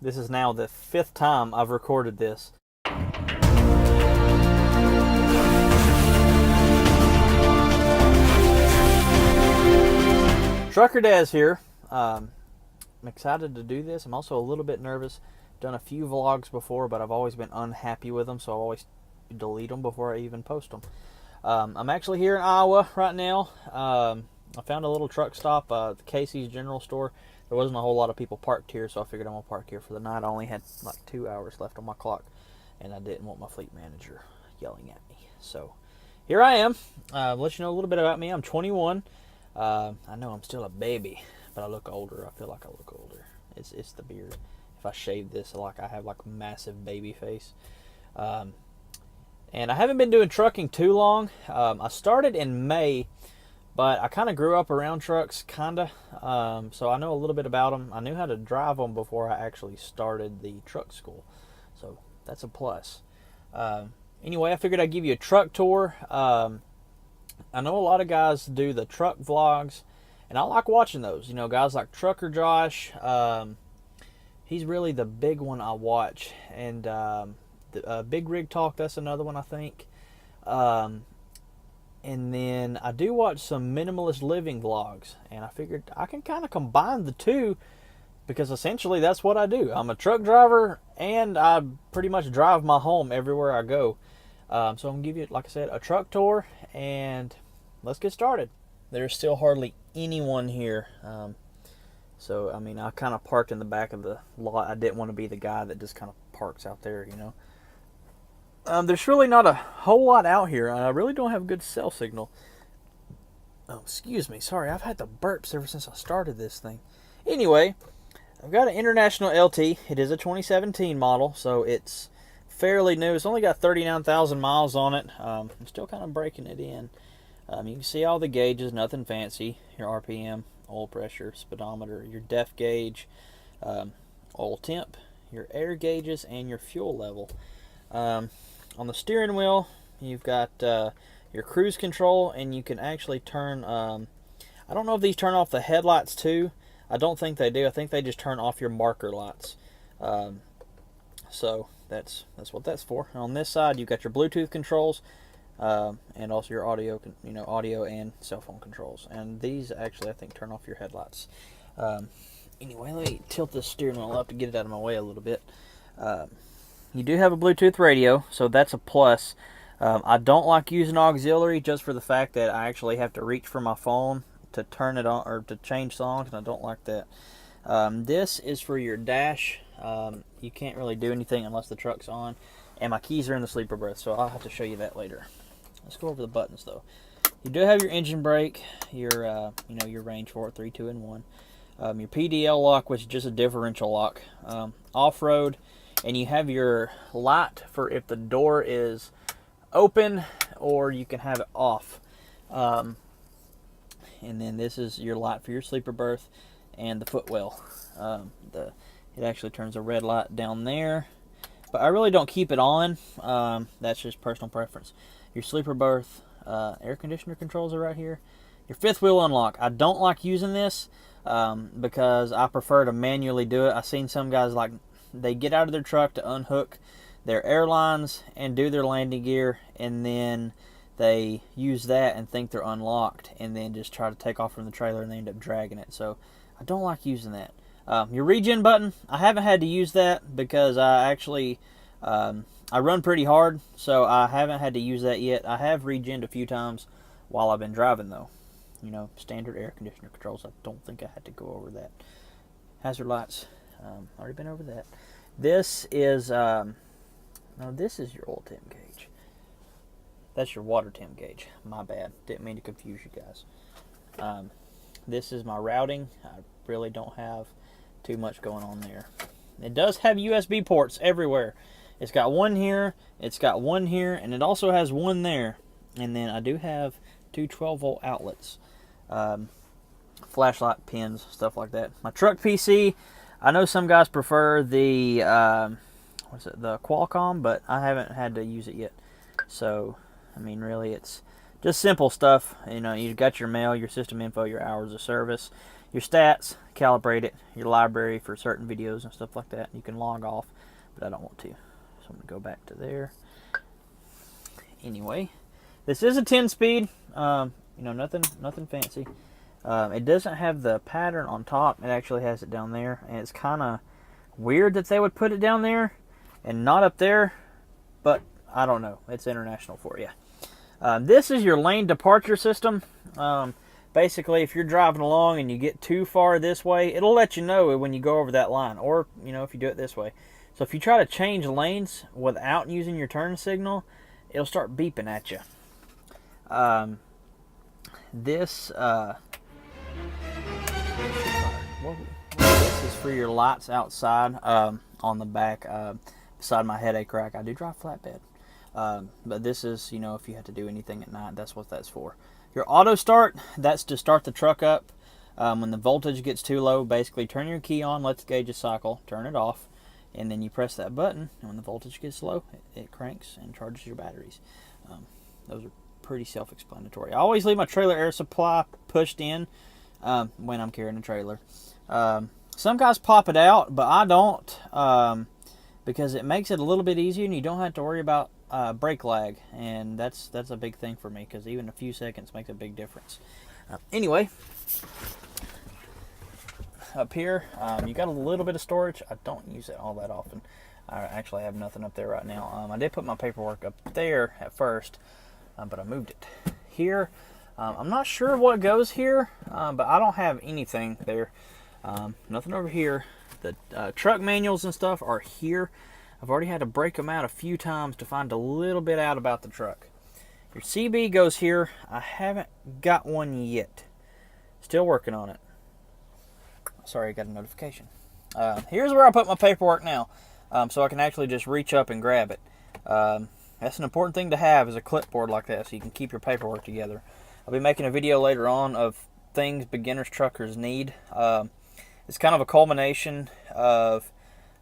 This is now the 5th time I've recorded this. TruckerDes here. I'm excited to do this. I'm also a little bit nervous. Done a few vlogs before, but I've always been unhappy with them, so I always delete them before I even post them. I'm actually here in Iowa right now. I found a little truck stop, the Casey's General Store. There wasn't a whole lot of people parked here, so I figured I'm going to park here for the night. I only had like 2 hours left on my clock, and I didn't want my fleet manager yelling at me. So here I am. Let you know a little bit about me. I'm 21. I know I'm still a baby, but I look older. I feel like I look older. It's the beard. If I shave this, I have like a massive baby face. And I haven't been doing trucking too long. I started in May, but I kind of grew up around trucks, so I know a little bit about them. I knew how to drive them before I actually started the truck school, so that's a plus. Anyway, I figured I'd give you a truck tour. I know a lot of guys do the truck vlogs, and I like watching those. You know, guys like Trucker Josh. He's really the big one I watch, and Big Rig Talk, that's another one I think. And then I do watch some minimalist living vlogs, and I figured I can kind of combine the two, because essentially that's what I do. I'm a truck driver, and I pretty much drive my home everywhere I go. So I'm going to give you, like I said, a truck tour, and let's get started. There's still hardly anyone here. So, I mean, I kind of parked in the back of the lot. I didn't want to be the guy that just kind of parks out there, you know. There's really not a whole lot out here. I really don't have good cell signal. Oh, excuse me. Sorry, I've had the burps ever since I started this thing. Anyway, I've got an International LT. It is a 2017 model, so it's fairly new. It's only got 39,000 miles on it. I'm still kind of breaking it in. You can see all the gauges, nothing fancy. Your RPM, oil pressure, speedometer, your depth gauge, oil temp, your air gauges, and your fuel level. On the steering wheel, you've got your cruise control, and you can actually turn, I don't know if these turn off the headlights too. I don't think they do. I think they just turn off your marker lights. So that's what that's for. And on this side, you've got your Bluetooth controls, and also your audio, audio and cell phone controls. And these actually, I think, turn off your headlights. Anyway, let me tilt this steering wheel up to get it out of my way a little bit. You do have a Bluetooth radio, so that's a plus. I don't like using auxiliary just for the fact that I actually have to reach for my phone to turn it on or to change songs, and I don't like that. This is for your dash. You can't really do anything unless the truck's on, and my keys are in the sleeper berth, so I'll have to show you that later. Let's go over the buttons though. You do have your engine brake, your your range for it, 3, 2, and 1. Your PDL lock, which is just a differential lock. Off-road. And you have your light for if the door is open, or you can have it off. And then this is your light for your sleeper berth and the footwell. It actually turns a red light down there, but I really don't keep it on. That's just personal preference. Your sleeper berth, air conditioner controls are right here. Your fifth wheel unlock. I don't like using this because I prefer to manually do it. I've seen some guys they get out of their truck to unhook their airlines and do their landing gear, and then they use that and think they're unlocked, and then just try to take off from the trailer, and they end up dragging it. So I don't like using that. Your regen button, I haven't had to use that because I actually I run pretty hard, so I haven't had to use that yet. I have regened a few times while I've been driving though. Standard air conditioner controls. I don't think I had to go over that. Hazard lights. Already been over that. This is this is your oil temp gauge. That's your water temp gauge. My bad. Didn't mean to confuse you guys. This is my routing. I really don't have too much going on there. It does have USB ports everywhere. It's got one here, it's got one here, and it also has one there. And then I do have two 12-volt outlets. Flashlight pins, stuff like that. My truck PC, I know some guys prefer the the Qualcomm, but I haven't had to use it yet. So, I mean, really, it's just simple stuff. You've got your mail, your system info, your hours of service. your stats, calibrate it, your library for certain videos and stuff like that. You can log off, but I don't want to. So I'm going to go back to there. Anyway, this is a 10-speed. Nothing fancy. It doesn't have the pattern on top. It actually has it down there, and it's kind of weird that they would put it down there and not up there, but I don't know. It's international for you. This is your lane departure system. Basically, if you're driving along and you get too far this way, it'll let you know when you go over that line, or if you do it this way. So if you try to change lanes without using your turn signal, it'll start beeping at you. This is for your lights outside on the back beside my headache rack. I do drive flatbed. But this is, if you have to do anything at night, that's what that's for. Your auto start, that's to start the truck up. When the voltage gets too low, basically turn your key on, let the gauges cycle, turn it off, and then you press that button, and when the voltage gets low, it cranks and charges your batteries. Those are pretty self-explanatory. I always leave my trailer air supply pushed in when I'm carrying a trailer. Some guys pop it out, but I don't, because it makes it a little bit easier, and you don't have to worry about brake lag, and that's a big thing for me, because even a few seconds makes a big difference. Anyway, up here, you got a little bit of storage. I don't use it all that often. I actually have nothing up there right now. I did put my paperwork up there at first, but I moved it here. I'm not sure what goes here, but I don't have anything there. Nothing over here. The truck manuals and stuff are here. I've already had to break them out a few times to find a little bit out about the truck. Your CB goes here. I haven't got one yet. Still working on it. Sorry, I got a notification. Here's where I put my paperwork now, so I can actually just reach up and grab it. That's an important thing to have, is a clipboard like that, so you can keep your paperwork together. I'll be making a video later on of things beginners truckers need. It's kind of a culmination of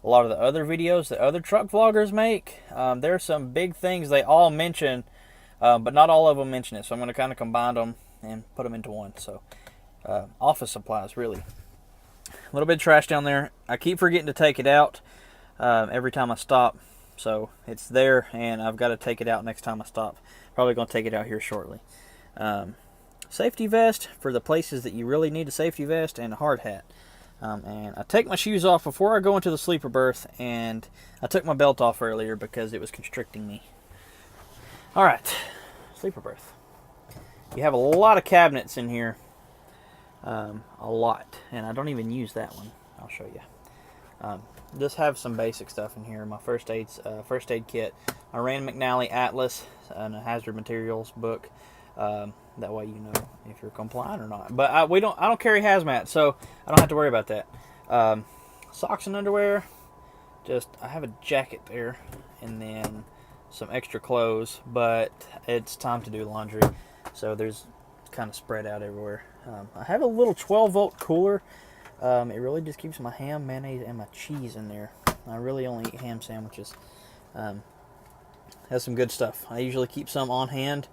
a lot of the other videos that other truck vloggers make. There are some big things they all mention, but not all of them mention it. So I'm going to kind of combine them and put them into one. So office supplies, really. A little bit of trash down there. I keep forgetting to take it out every time I stop. So it's there, and I've got to take it out next time I stop. Probably going to take it out here shortly. Safety vest for the places that you really need a safety vest, and a hard hat. And I take my shoes off before I go into the sleeper berth, and I took my belt off earlier because it was constricting me. Alright, sleeper berth. You have a lot of cabinets in here. A lot. And I don't even use that one. I'll show you. Just have some basic stuff in here. My first aid kit. I ran McNally Atlas and a hazard materials book. That way you know if you're compliant or not. But I don't carry hazmat, so I don't have to worry about that. Socks and underwear. I have a jacket there, and then some extra clothes. But it's time to do laundry, so there's kind of spread out everywhere. I have a little 12-volt cooler. It really just keeps my ham, mayonnaise, and my cheese in there. I really only eat ham sandwiches. Has some good stuff. I usually keep some on hand.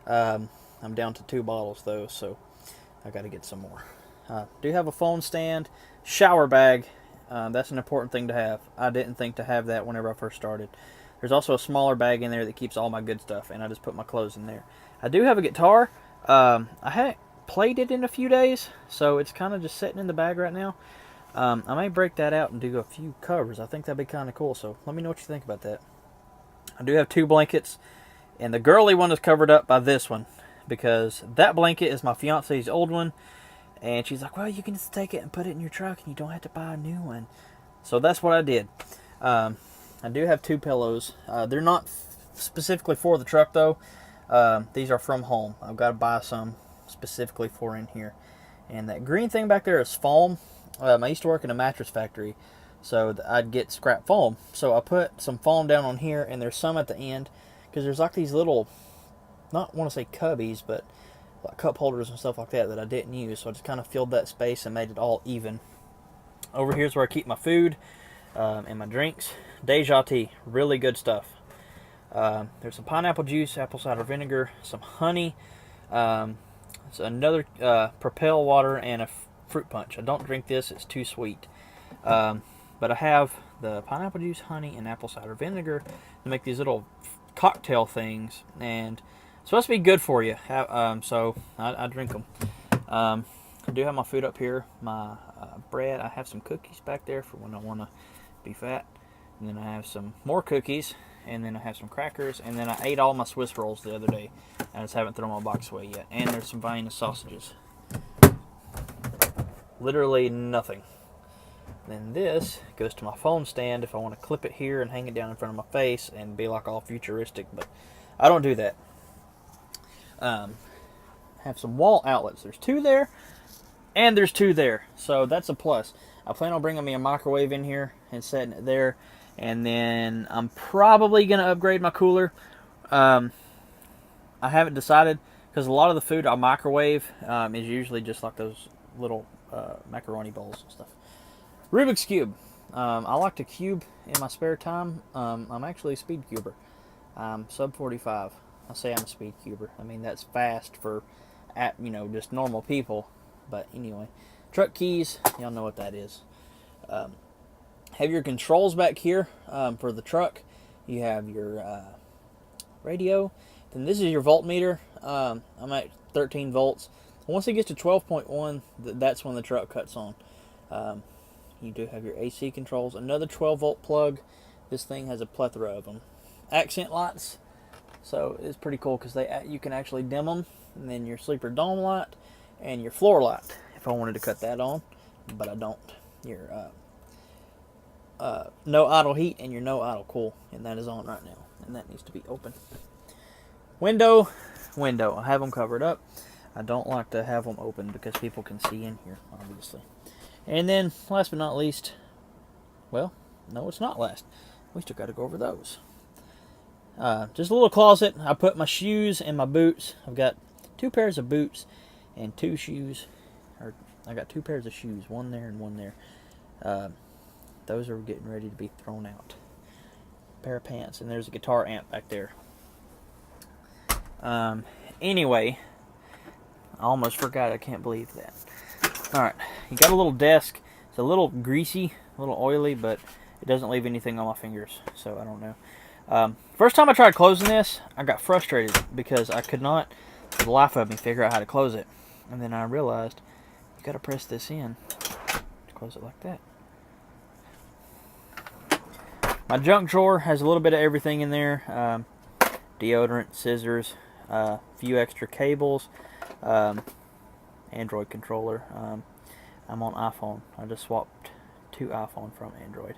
I'm down to 2 bottles though, so I got to get some more. Do have a phone stand, shower bag. That's an important thing to have. I didn't think to have that whenever I first started. There's also a smaller bag in there that keeps all my good stuff, and I just put my clothes in there. I do have a guitar. I haven't played it in a few days, so it's kind of just sitting in the bag right now. I may break that out and do a few covers. I think that'd be kind of cool, so let me know what you think about that. I do have 2 blankets, and the girly one is covered up by this one, because that blanket is my fiance's old one, and she's like, well, you can just take it and put it in your truck, and you don't have to buy a new one. So that's what I did. I do have 2 pillows. They're not specifically for the truck, though. These are from home. I've got to buy some specifically for in here. And that green thing back there is foam. I used to work in a mattress factory, so I'd get scrap foam. So I put some foam down on here, and there's some at the end, because there's like these little, not want to say cubbies, but like cup holders and stuff like that I didn't use. So I just kind of filled that space and made it all even. Over here's where I keep my food and my drinks. Deja tea, really good stuff. There's some pineapple juice, apple cider vinegar, some honey, so another Propel water, and fruit punch. I don't drink this; it's too sweet. But I have the pineapple juice, honey, and apple cider vinegar to make these little cocktail things, and it's supposed to be good for you. So I drink them. I do have my food up here. My bread. I have some cookies back there for when I want to be fat. And then I have some more cookies. And then I have some crackers. And then I ate all my Swiss rolls the other day. I just haven't thrown my box away yet. And there's some Vienna sausages. Literally nothing. Then this goes to my phone stand if I want to clip it here and hang it down in front of my face and be like all futuristic. But I don't do that. Have some wall outlets. There's 2 there. And there's 2 there, so that's a plus. I plan on bringing me a microwave in here and setting it there, and then I'm probably going to upgrade my cooler. I haven't decided, because a lot of the food I microwave is usually just like those little macaroni bowls and stuff. Rubik's Cube. I like to cube in my spare time. I'm actually a speed cuber. Sub 45. I say I'm a speed cuber. I mean, that's fast for, just normal people. But anyway, truck keys, y'all know what that is. Have your controls back here for the truck. You have your radio. Then this is your voltmeter. I'm at 13 volts. Once it gets to 12.1, that's when the truck cuts on. You do have your AC controls. Another 12 volt plug. This thing has a plethora of them. Accent lights. So it's pretty cool because you can actually dim them. And then your sleeper dome light. And your floor light, if I wanted to cut that on, but I don't. Your no idle heat and your no idle cool, and that is on right now, and that needs to be open. Window, I have them covered up. I don't like to have them open because people can see in here, obviously. And then, last but not least, well, no, it's not last. We still got to go over those. Just a little closet. I put my shoes and my boots. I've got 2 pairs of boots and 2 shoes, or I got 2 pairs of shoes, one there and one there. Those are getting ready to be thrown out. Pair of pants, and there's a guitar amp back there. Anyway, I almost forgot. I can't believe that. Alright, you got a little desk. It's a little greasy, a little oily, but it doesn't leave anything on my fingers, so I don't know. First time I tried closing this, I got frustrated because I could not, for the life of me, figure out how to close it. And then I realized you got to press this in to close it like that. My junk drawer has a little bit of everything in there. Deodorant, scissors, a few extra cables, Android controller. I'm on iPhone. I just swapped to iPhone from Android.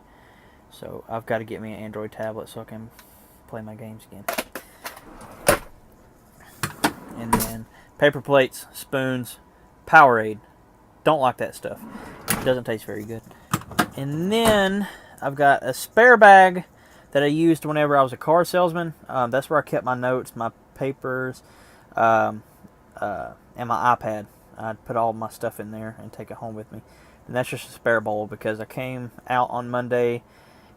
So I've got to get me an Android tablet so I can play my games again. And then paper plates, spoons, Powerade. Don't like that stuff. It doesn't taste very good. And then I've got a spare bag that I used whenever I was a car salesman. That's where I kept my notes, my papers, and my iPad. I'd put all my stuff in there and take it home with me. And that's just a spare bowl because I came out on Monday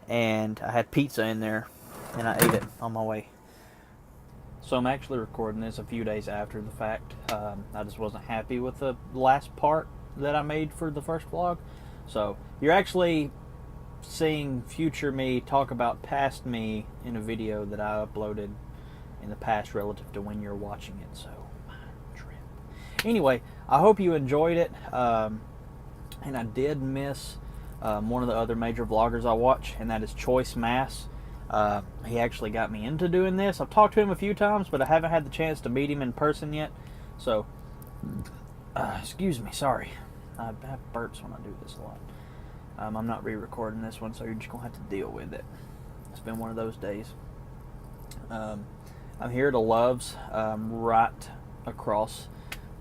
and I had pizza in there and I ate it on my way. So I'm actually recording this a few days after the fact. I just wasn't happy with the last part that I made for the first vlog. So you're actually seeing future me talk about past me in a video that I uploaded in the past relative to when you're watching it. So, trip. Anyway, I hope you enjoyed it. And I did miss one of the other major vloggers I watch, and that is Choice Mass. He actually got me into doing this. I've talked to him a few times, but I haven't had the chance to meet him in person yet. So, excuse me, sorry. I have burps when I do this a lot. I'm not re-recording this one, so you're just going to have to deal with it. It's been one of those days. I'm here to Love's, right across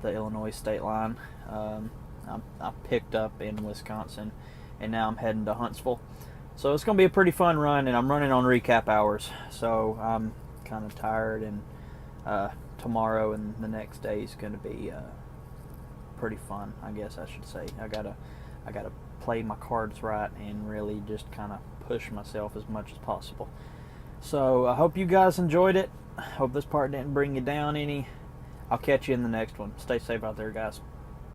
the Illinois state line. I picked up in Wisconsin, and now I'm heading to Huntsville. So it's going to be a pretty fun run, and I'm running on recap hours. So I'm kind of tired, and tomorrow and the next day is going to be pretty fun, I guess I should say. I gotta play my cards right and really just kind of push myself as much as possible. So I hope you guys enjoyed it. Hope this part didn't bring you down any. I'll catch you in the next one. Stay safe out there, guys.